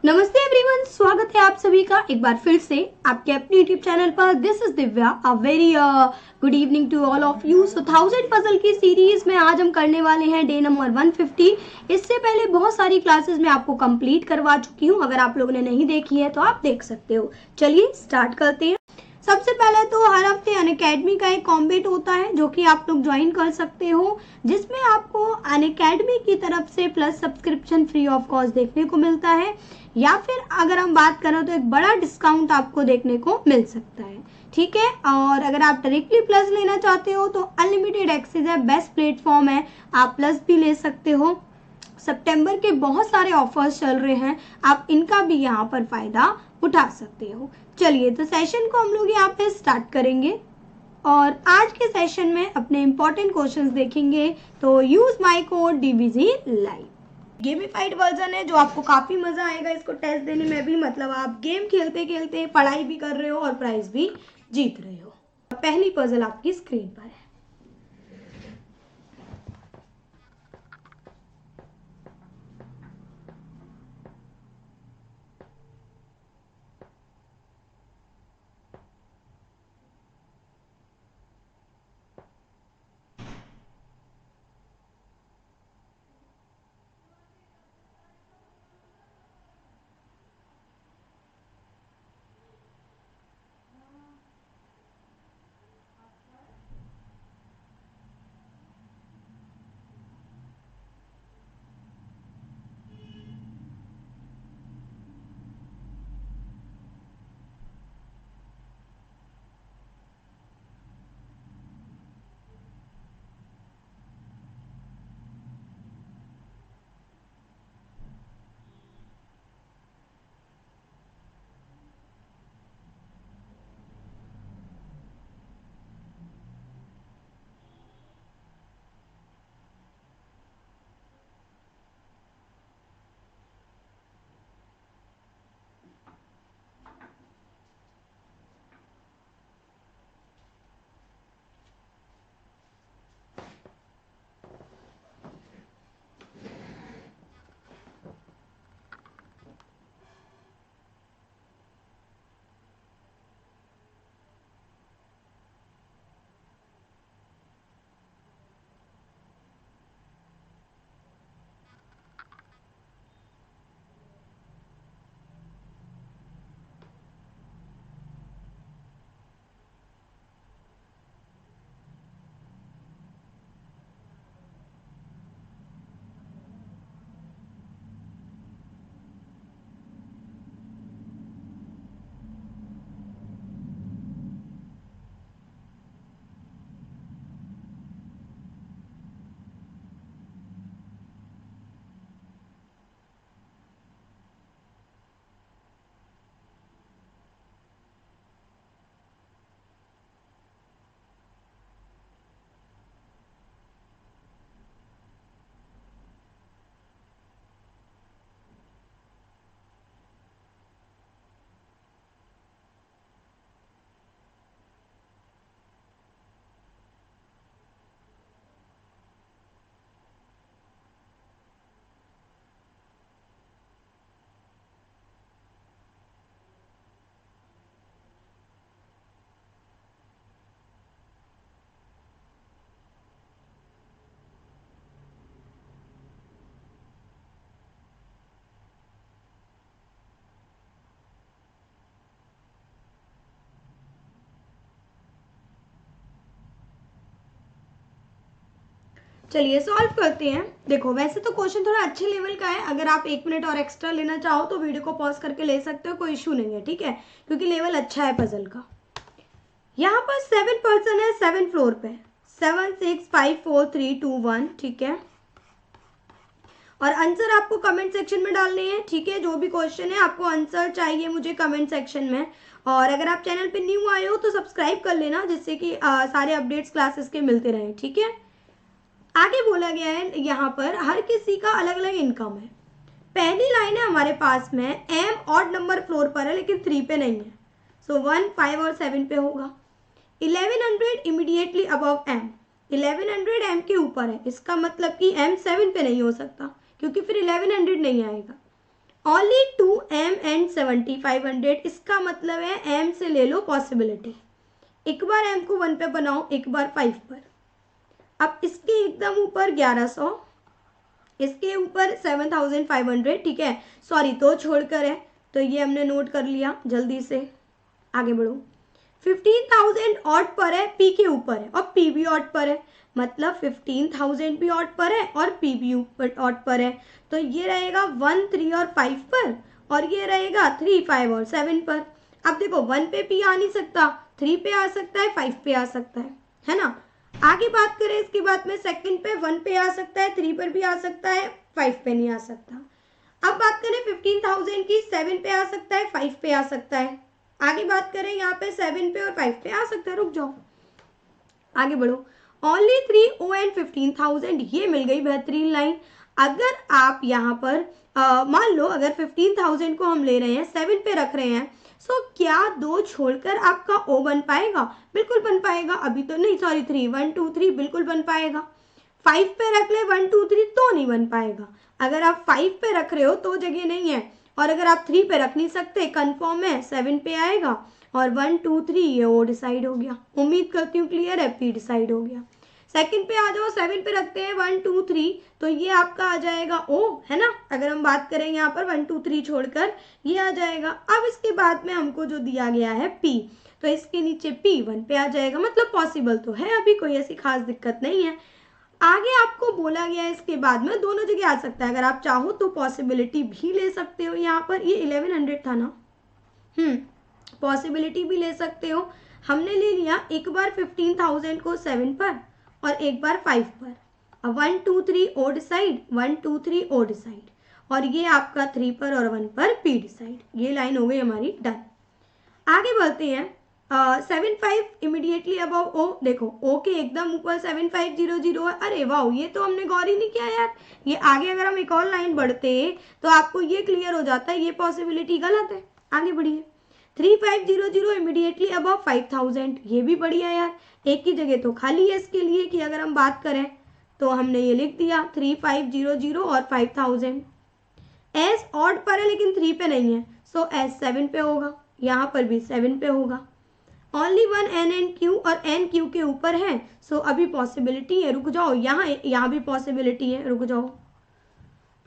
नमस्ते एवरीवन, स्वागत है आप सभी का एक बार फिर से आपके अपने यूट्यूब चैनल पर। This is Divya. A very good evening to all of you. So 1000 puzzle की सीरीज में आज हम करने वाले हैं डे नंबर 150। इससे पहले बहुत सारी क्लासेस मैं आपको कंप्लीट करवा चुकी हूँ। अगर आप लोगों ने नहीं देखी है तो आप देख सकते हो। चलिए स्टार्ट करते हैं। सबसे पहले तो हर हफ्ते अनअकैडमी का एक कॉम्बेट होता है जो कि आप लोग ज्वाइन कर सकते हो, जिसमें आपको अनअकैडमी की तरफ से plus subscription free of cost देखने को मिलता है, या फिर अगर हम बात करें तो एक बड़ा डिस्काउंट आपको देखने को मिल सकता है। ठीक है, और अगर आप डायरेक्टली प्लस लेना चाहते हो तो अनलिमिटेड एक्सेस है, बेस्ट प्लेटफॉर्म है, आप प्लस भी ले सकते हो। सितंबर के बहुत सारे ऑफर्स चल रहे हैं, आप इनका भी यहाँ पर फायदा उठा सकते हो। चलिए तो सेशन को हम लोग यहाँ पे स्टार्ट करेंगे और आज के सेशन में अपने इंपॉर्टेंट क्वेश्चंस देखेंगे। तो use my code DVG live. Gamified version है जो आपको काफी मजा आएगा इसको टेस्ट देने में भी। मतलब आप गेम खेलते खेलते पढ़ाई भी कर रहे हो और प्राइज भी जीत रहे हो। पहली पजल आपकी स्क्रीन पर है। चलिए सॉल्व करते हैं। देखो वैसे तो क्वेश्चन थोड़ा अच्छे लेवल का है, अगर आप 1 मिनट और एक्स्ट्रा लेना चाहो तो वीडियो को पॉज करके ले सकते हो, कोई इशू नहीं है। ठीक है, क्योंकि लेवल अच्छा है पजल का। यहाँ पर 7 पर्सन है 7 फ्लोर पे, 7 6 5 4 3 2 1। ठीक है, और आंसर आपको कमेंट सेक्शन में डालने हैं। ठीक है, जो भी क्वेश्चन है आपको आंसर चाहिए मुझे कमेंट सेक्शन में। और अगर आप चैनल पे न्यू आए हो तो सब्सक्राइब कर लेना, जिससे कि सारे अपडेट्स क्लासेस के मिलते रहें। ठीक है, आगे बोला गया है यहाँ पर हर किसी का अलग अलग इनकम है। पहली लाइन है हमारे पास में, एम ऑड नंबर फ्लोर पर है लेकिन 3 पे नहीं है, सो 1 5 और 7 पे होगा। 1100 इमीडिएटली अबव एम, 1100 एम के ऊपर है, इसका मतलब कि एम 7 पे नहीं हो सकता क्योंकि फिर 1100 नहीं आएगा। ओनली 2m एंड 7500, इसका मतलब है m से ले लो पॉसिबिलिटी, एक बार m को 1 पे बनाओ, एक बार 5 पर। अब इसके एकदम ऊपर 1100, इसके ऊपर 7500, ठीक है, सॉरी दो छोड़कर है, तो ये हमने नोट कर लिया। जल्दी से आगे बढ़ो। 15,000 ऑड पर है, पी के ऊपर है और पी भी ऑड पर है, मतलब 15,000 भी ऑड पर है और पी भी ऊपर ऑड पर है, तो ये रहेगा 1 3 और 5 पर, और ये रहेगा 3 5 और 7 पर। अब देखो 1 पे पी आ नहीं सकता, 3 पे आ सकता है, 5 पे आ सकता है ना। आगे बात करें इसके बाद में, सेकंड पे 1 पे आ सकता है, 3 पर भी आ सकता है, 5 पे नहीं आ सकता। अब बात करें 15,000 की, 7 पे आ सकता है, 5 पे आ सकता है। आगे बात करें यहाँ पे 7 पे और 5 पे आ सकता है। रुक जाओ, आगे बढ़ो। ओनली 3 ओ एंड 15,000, ये मिल गई बेहतरीन लाइन। अगर आप यहाँ पर मान लो अगर 15,000 को हम ले रहे हैं, 7 पे रख रहे हैं, सो क्या दो छोड़कर आपका ओ बन पाएगा? बिल्कुल बन पाएगा। अभी तो नहीं, सॉरी 3 1 2 3 बिल्कुल बन पाएगा। 5 पे रख ले 1 2 3 तो नहीं बन पाएगा। अगर आप 5 पे रख रहे हो तो जगह नहीं है, और अगर आप 3 पे रख नहीं सकते, कंफर्म है 7 पे आएगा, और 1 2 3 ये ओ डिसाइड हो गया। उम्मीद करती हूँ क्लियर है, पी डिसाइड हो गया। सेकंड पे आ जाओ, 7 पे रखते हैं 1 2 3, तो ये आपका आ जाएगा ओ, है ना। अगर हम बात करें यहाँ पर 1 2 3 छोड़कर, ये आ जाएगा। अब इसके बाद में हमको जो दिया गया है पी, तो इसके नीचे पी 1 पे आ जाएगा, मतलब पॉसिबल तो है, अभी कोई ऐसी खास दिक्कत नहीं है। आगे आपको बोला गया है इसके बाद में दोनों जगह आ सकता है, अगर आप चाहो तो पॉसिबिलिटी भी ले सकते हो। यहाँ पर ये 1100 था ना, पॉसिबिलिटी भी ले सकते हो। हमने ले लिया एक बार 15,000 को 7 पर और एक बार 5 पर। अब 1 2 3 ओ डिसाइड, 1 2 3 ओ डिसाइड, और ये आपका 3 पर और 1 पर पी डिसाइड। ये लाइन हो गई हमारी डन। आगे बढ़ते हैं। 75 इमीडिएटली अबव ओ, देखो ओ के एकदम ऊपर 7500 है। अरे वाह, ये तो हमने गौर ही नहीं किया यार। ये आगे अगर हम एक और लाइन बढ़ते तो आपको ये क्लियर हो जाता है, ये पॉसिबिलिटी गलत है। आगे बढ़िए। 3500 इमीडिएटली अबव 5,000, ये भी बढ़िया यार। एक ही जगह तो खाली है इसके लिए कि अगर हम बात करें, तो हमने ये लिख दिया 3500 और 5,000। एस ऑड पर है लेकिन 3 पे नहीं है, सो एस 7 पे होगा, यहाँ पर भी 7 पे होगा। Only one N and Q, और एन क्यू के ऊपर है, सो अभी पॉसिबिलिटी है। रुक जाओ, यहाँ भी पॉसिबिलिटी है, रुक जाओ।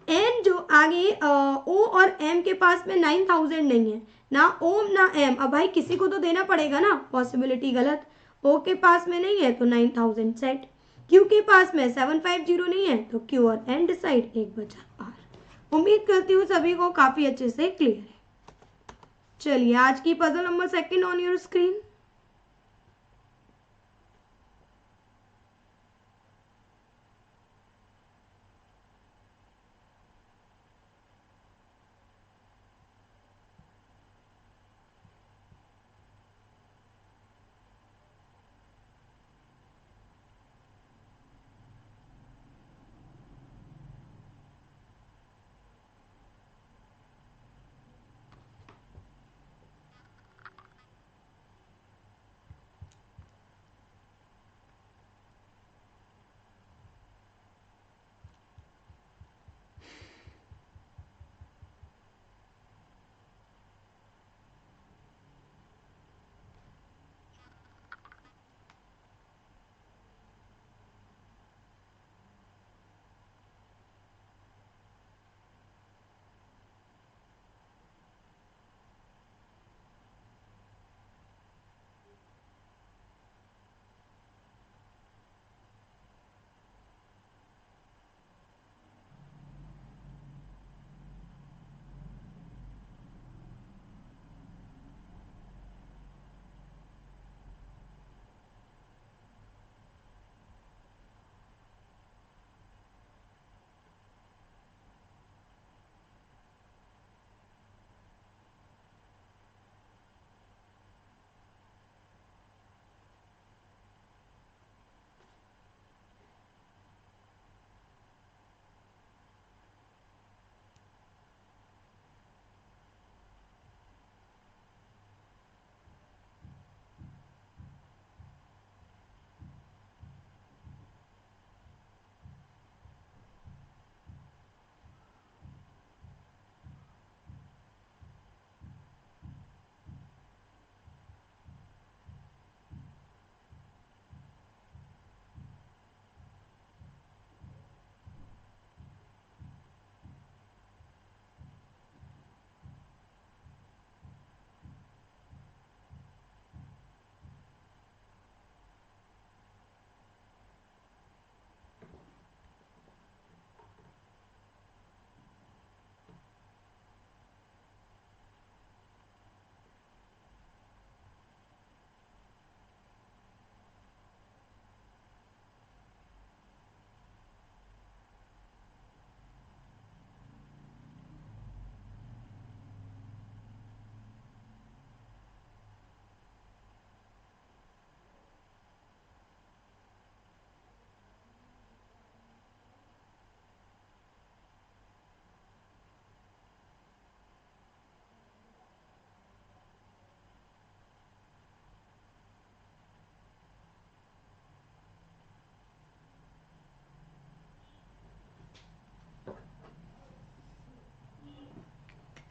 एन जो आगे ओ और एम के पास में 9,000 नहीं है, ना ओम ना एम। अब भाई किसी को तो देना पड़ेगा ना, पॉसिबिलिटी गलत। ओ के पास में नहीं है तो 9,000 सेट। क्यू के पास में 750 नहीं है, तो क्यू और एन डिसाइड, एक बचा आर। उम्मीद करती हूँ सभी को काफी अच्छे से क्लियर है। चलिए आज की puzzle number second on your screen.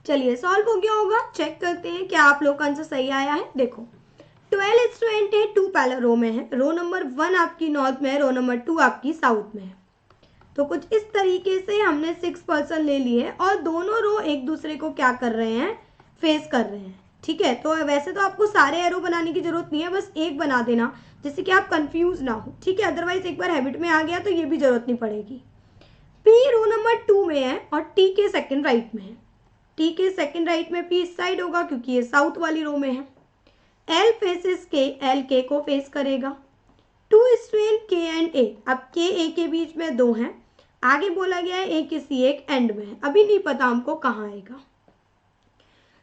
चलिए सॉल्व हो गया होगा, चेक करते हैं क्या आप लोग का आंसर सही आया है। देखो 12:8 है, 2 पहले रो में है, रो नंबर 1 आपकी नॉर्थ में है, रो नंबर 2 आपकी साउथ में है। तो कुछ इस तरीके से हमने 6% ले लिए और दोनों रो एक दूसरे को क्या कर रहे हैं, फेस कर रहे हैं। ठीक है, तो वैसे तो आपको सारे एरो बनाने की जरूरत नहीं है, बस एक बना देना जिससे कि आप कंफ्यूज ना हो। ठीक है, अदरवाइज एक बार हैबिट में आ गया तो ये भी जरूरत नहीं पड़ेगी। पी रो नंबर 2 में है और टी के सेकंड राइट में है। टी के सेकंड राइट में पी इस साइड होगा क्योंकि ये साउथ वाली रो में है। एल फेसेस के, एल के को फेस करेगा। 2:8 के एंड ए, अब के ए के बीच में 2 हैं, आगे बोला गया है ए किसी एक एंड में है, अभी नहीं पता हमको कहाँ आएगा।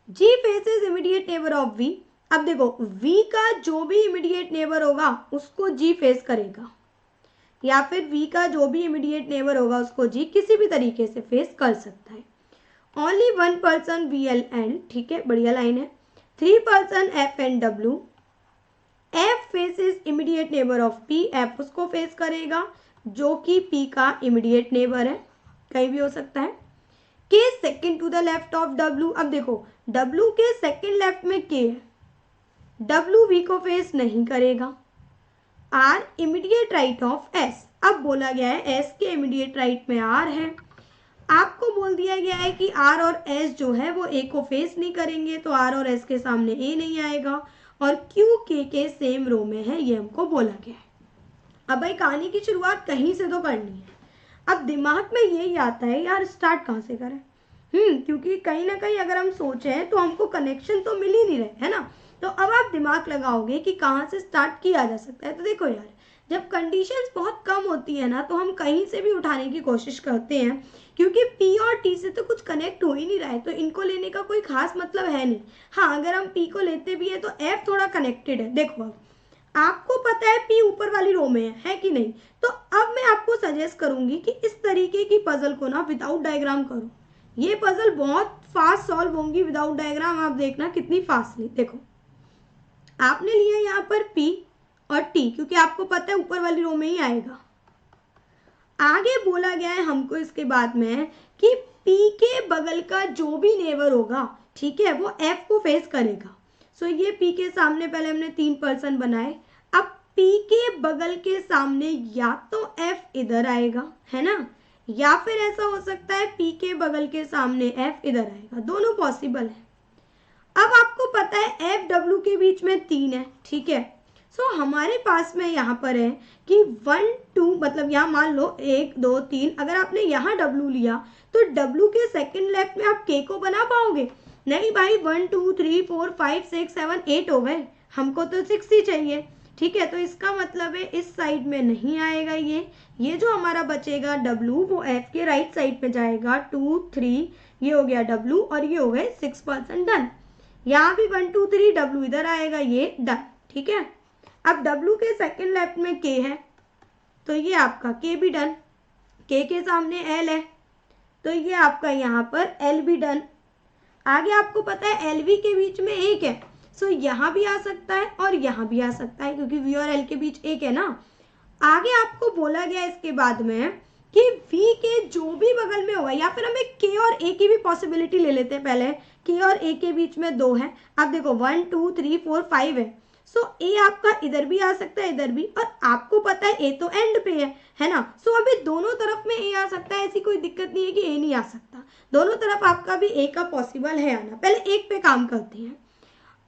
जी faces immediate neighbour of V, अब देखो वी का जो भी इमीडिएट नेबर होगा उसको जी फेस करेगा, या फिर वी का जो भी इमीडिएट नेबर होगा उसको जी किसी भी तरीके से फेस कर सकता है। Only 1 person V L and, ठीक है बढ़िया लाइन है। 3 person F and W, F faces immediate neighbour of P, F उसको फेस करेगा जो कि पी का इमीडिएट नेबर है, कहीं भी हो सकता है। K second to the left of W, अब देखो डब्ल्यू के सेकंड लेफ्ट में के है, डब्ल्यू वी को फेस नहीं करेगा। R immediate right of S, अब बोला गया है एस के इमीडिएट राइट में आर है, आपको बोल दिया गया है कि आर और एस जो है वो ए को फेस नहीं करेंगे, तो आर और एस के सामने ए नहीं आएगा, और क्यू के सेम रो में है, ये हमको बोला गया है। अब भाई कहानी की शुरुआत कहीं से तो करनी है। अब दिमाग में यही आता है यार स्टार्ट कहाँ से करें, क्योंकि कहीं ना कहीं अगर हम सोचें तो हमको कनेक्शन तो मिल ही नहीं रहे है ना। तो अब आप दिमाग लगाओगे कि कहाँ से स्टार्ट किया जा सकता है। तो देखो यार, जब कंडीशंस बहुत कम होती है ना तो हम कहीं से भी उठाने की कोशिश करते हैं, क्योंकि पी और टी से तो कुछ कनेक्ट हो ही नहीं रहा है, तो इनको लेने का कोई खास मतलब है नहीं। हाँ, अगर हम पी को लेते भी है तो एफ थोड़ा कनेक्टेड है। देखो अब आपको पता है पी ऊपर वाली रो में है कि नहीं, तो अब मैं आपको सजेस्ट करूंगी कि इस तरीके की पजल को ना विदाउट डायग्राम करो। ये पजल बहुत फास्ट सॉल्व होंगी विदाउट डायग्राम, आप देखना कितनी फास्टली। देखो आपने लिया यहाँ पर पी और टी, क्योंकि आपको पता है ऊपर वाली रो में ही आएगा। आगे बोला गया है हमको इसके बाद में कि पी के बगल का जो भी नेबर होगा, ठीक है, वो एफ को फेस करेगा। सो ये पी के सामने पहले हमने 3 पर्सन बनाए, अब पी के बगल के सामने या तो एफ इधर आएगा है ना, या फिर ऐसा हो सकता है पी के बगल के सामने एफ इधर आएगा, दोनों पॉसिबल है। अब आपको पता है एफ डब्ल्यू के बीच में 3 है, ठीक है। सो हमारे पास में यहाँ पर है कि 1 2, मतलब यहाँ मान लो 1 2 3, अगर आपने यहाँ डब्ल्यू लिया तो डब्ल्यू के सेकंड लेफ्ट में आप के को बना पाओगे? नहीं भाई, 1 2 3 4 5 6 7 8 हो गए, हमको तो 6 ही चाहिए। ठीक है, तो इसका मतलब है इस साइड में नहीं आएगा ये जो हमारा बचेगा डब्ल्यू वो एफ के राइट साइड पे जाएगा। 2 3 ये हो गया डब्ल्यू और ये हो गए 6% डन। यहाँ भी 1 2 3 डब्ल्यू इधर आएगा, ये डन। ठीक है, अब डब्ल्यू के सेकंड लेफ्ट में के है तो ये आपका के भी डन, के सामने एल है तो ये आपका यहाँ पर एल भी डन। आगे आपको पता है एल वी के बीच में एक है, सो यहाँ भी आ सकता है और यहाँ भी आ सकता है क्योंकि वी और एल के बीच एक है ना। आगे आपको बोला गया इसके बाद में कि V के जो भी बगल में होगा, या फिर हम एक K और A की भी पॉसिबिलिटी ले लेते हैं पहले। K और A के बीच में 2 है, अब देखो 1 2 3 4 5 है, सो A आपका इधर भी आ सकता है इधर भी, और आपको पता है A तो एंड पे है ना। सो अभी दोनों तरफ में A आ सकता है, ऐसी कोई दिक्कत नहीं है कि A नहीं आ सकता, दोनों तरफ आपका भी A का पॉसिबल है आना। पहले एक पे काम करते हैं।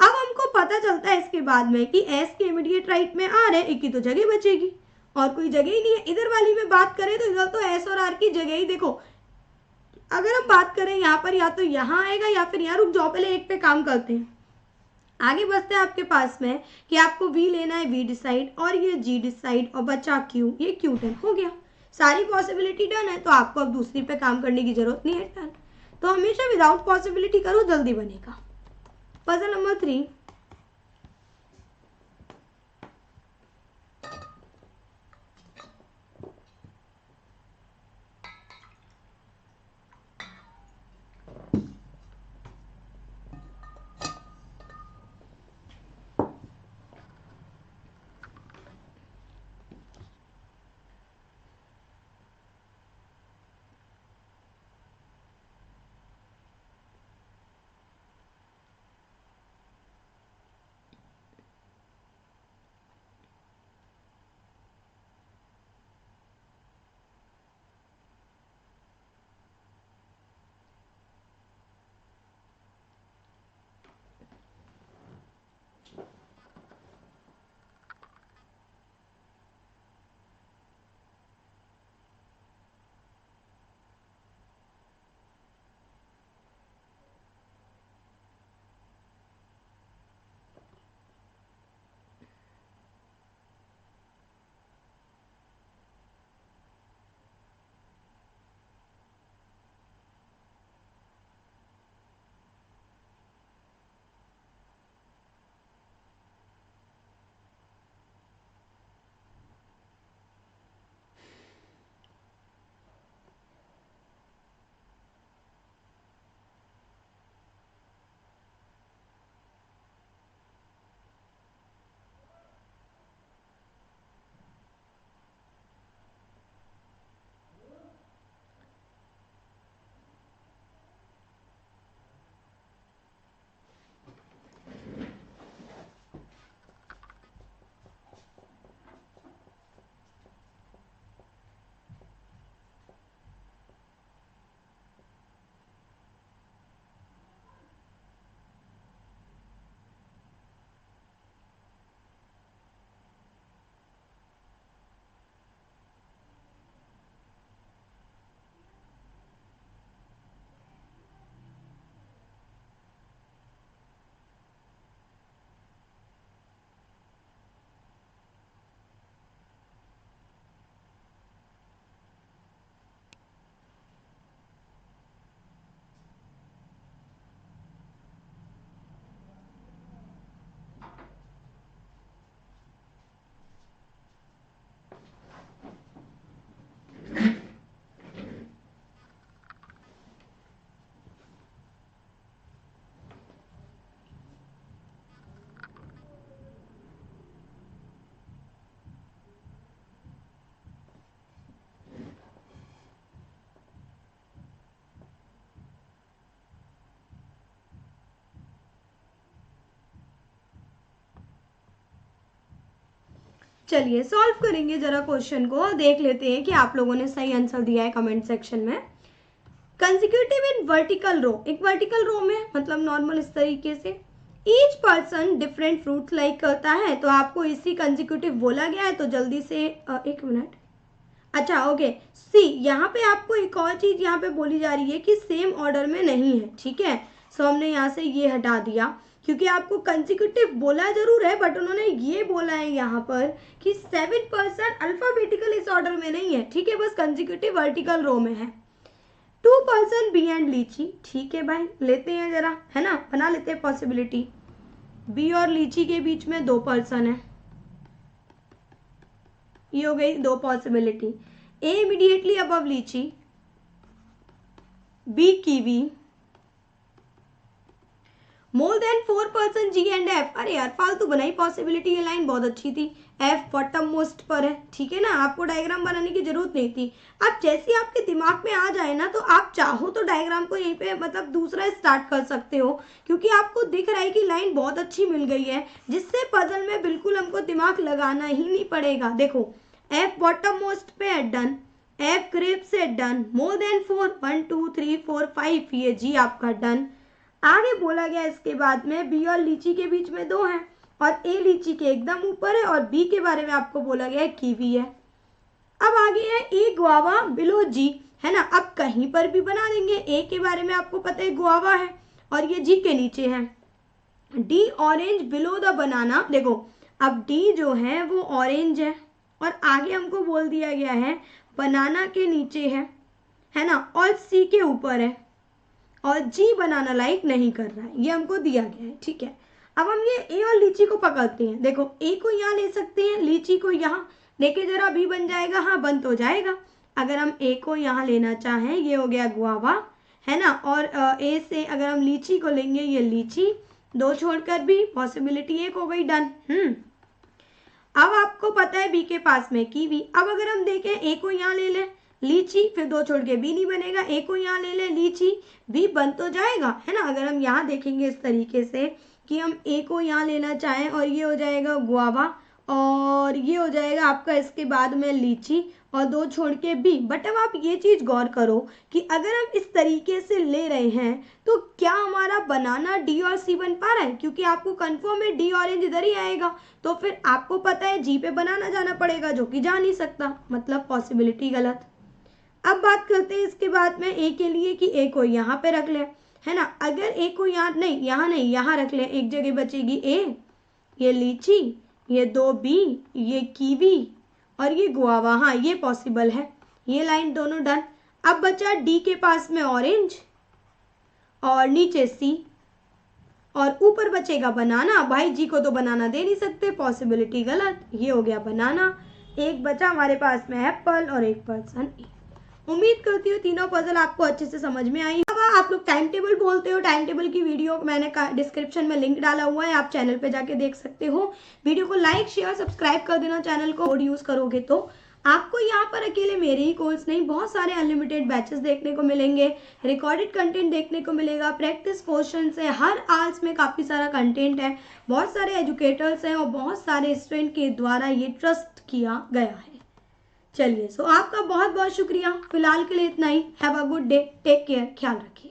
अब हमको पता चलता है इसके बाद में कि S के इमीडिएट राइट में R है, एक की तो जगह बचेगी और कोई जगह ही नहीं है। इधर वाली में बात करें तो इधर तो S और R की जगह ही देखो, अगर हम बात करें यहाँ पर या तो यहाँ आएगा या फिर यहाँ, रुक जाओ पहले एक पे काम करते हैं। आगे बढ़ते हैं आपके पास में कि आपको V लेना है, V डिसाइड, और ये G डिसाइड, और बचा Q, ये Q डन हो गया। सारी पॉसिबिलिटी डन है तो आपको अब दूसरी पे काम करने की जरूरत नहीं है, डन। तो हमेशा विदाउट पॉसिबिलिटी करो, जल्दी बनेगा। पजल नंबर 3, चलिए सॉल्व करेंगे जरा क्वेश्चन को और देख लेते हैं कि आप लोगों ने सही आंसर दिया है कमेंट सेक्शन में। कंसेक्यूटिव इन वर्टिकल रो, एक वर्टिकल रो में मतलब नॉर्मल इस तरीके से each person different fruit like करता है, तो आपको इसी कंसेक्यूटिव बोला गया है, तो जल्दी से एक मिनट, अच्छा ओके सी, यहाँ पे आपको एक और चीज यहाँ पे बोली जा रही है कि सेम ऑर्डर में नहीं है, ठीक है। सो हमने यहाँ से ये हटा दिया क्योंकि आपको कंसेक्यूटिव बोला जरूर है बट उन्होंने ये बोला है यहाँ पर कि 7% अल्फाबेटिकल इस ऑर्डर में नहीं है, ठीक है, बस कंसेक्यूटिव वर्टिकल रो में है। 2% बी एंड लीची, ठीक है भाई, लेते हैं जरा, है ना, बना लेते हैं पॉसिबिलिटी। बी और लीची के बीच में 2% है, ये हो गई 2 possibility. A immediately above litchi, B kiwi, more than 4% G and F, अरे यार फालतू बनाई पॉसिबिलिटी, ये लाइन बहुत अच्छी थी, एफ बॉटम मोस्ट पर है, ठीक है ना, आपको डायग्राम बनाने की जरूरत नहीं थी। अब जैसे आपके दिमाग में आ जाए ना तो आप चाहो तो डायग्राम को यहीं पे मतलब दूसरा स्टार्ट कर सकते हो, क्योंकि आपको दिख रहा है कि लाइन बहुत अच्छी मिल गई है जिससे पजल में बिल्कुल हमको दिमाग लगाना ही नहीं पड़ेगा। देखो एफ बॉटम मोस्ट पे है, डन, एफ ग्रेप से डन, मोर देन 4, 1 2 3 4 5, ये जी आपका डन। आगे बोला गया इसके बाद में बी और लीची के बीच में 2 हैं और ए लीची के एकदम ऊपर है और बी के बारे में आपको बोला गया है कीवी है। अब आगे है ए गुआवा बिलो जी, है ना, अब कहीं पर भी बना देंगे, ए के बारे में आपको पता है गुआवा है और ये जी के नीचे है। D orange below the banana, देखो अब डी जो है वो ऑरेंज है और आगे हमको बोल दिया गया है बनाना के नीचे है ना, और सी के ऊपर है और जी बनाना लाइक नहीं कर रहा है, ये हमको दिया गया है, ठीक है। अब हम ये ए और लीची को पकड़ते हैं, देखो ए को यहाँ ले सकते हैं, लीची को यहाँ, देखिए जरा बी बन जाएगा, हाँ बन तो जाएगा। अगर हम ए को यहाँ लेना चाहें, ये हो गया गुआवा, है ना, और ए से अगर हम लीची को लेंगे, ये लीची, 2 छोड़कर भी पॉसिबिलिटी 1 हो गई, डन। अब आपको पता है बी के पास में कीवी, अब अगर हम देखें ए को यहाँ ले लें, लीची, फिर 2 छोड़ के बी नहीं बनेगा, ए को यहाँ ले ले लीची, बी बन तो जाएगा, है ना। अगर हम यहाँ देखेंगे इस तरीके से कि हम ए को यहाँ लेना चाहें और ये हो जाएगा गुआवा और ये हो जाएगा आपका इसके बाद में लीची और 2 छोड़ के बी। बट अब आप ये चीज गौर करो कि अगर हम इस तरीके से ले रहे हैं तो क्या हमारा बनाना डी और सी बन पा रहा है, क्योंकि आपको कंफर्म है डी ऑरेंज इधर ही आएगा, तो फिर आपको पता है जी पे बनाना जाना पड़ेगा जो कि जा नहीं सकता, मतलब पॉसिबिलिटी गलत। अब बात करते हैं इसके बाद में ए के लिए कि ए को यहाँ पे रख ले, है ना, अगर ए को यहाँ नहीं यहाँ रख ले, एक जगह बचेगी ए, ये लीची, ये 2 बी, ये कीवी और ये गुआवा, हाँ ये पॉसिबल है, ये लाइन दोनों डन। अब बचा डी के पास में ऑरेंज और नीचे सी और ऊपर बचेगा बनाना, भाई जी को तो बनाना दे नहीं सकते, पॉसिबिलिटी गलत, ये हो गया बनाना। एक बचा हमारे पास में एप्पल और 1% ए। उम्मीद करती हूँ तीनों पजल आपको अच्छे से समझ में आई। अब आप लोग टाइम टेबल बोलते हो, टाइम टेबल की वीडियो मैंने डिस्क्रिप्शन में लिंक डाला हुआ है, आप चैनल पे जाके देख सकते हो। वीडियो को लाइक शेयर सब्सक्राइब कर देना, चैनल को कोड यूज करोगे तो आपको यहाँ पर अकेले मेरे ही कोर्स नहीं, बहुत सारे अनलिमिटेड बैचेस देखने को मिलेंगे, रिकॉर्डेड कंटेंट देखने को मिलेगा, प्रैक्टिस क्वेश्चन है, हर आर्ट्स में काफ़ी सारा कंटेंट है, बहुत सारे एजुकेटर्स हैं और बहुत सारे स्टूडेंट के द्वारा ये ट्रस्ट किया गया है। चलिए, सो आपका बहुत बहुत शुक्रिया, फिलहाल के लिए इतना ही। Have a good day, take care, ख्याल रखिए।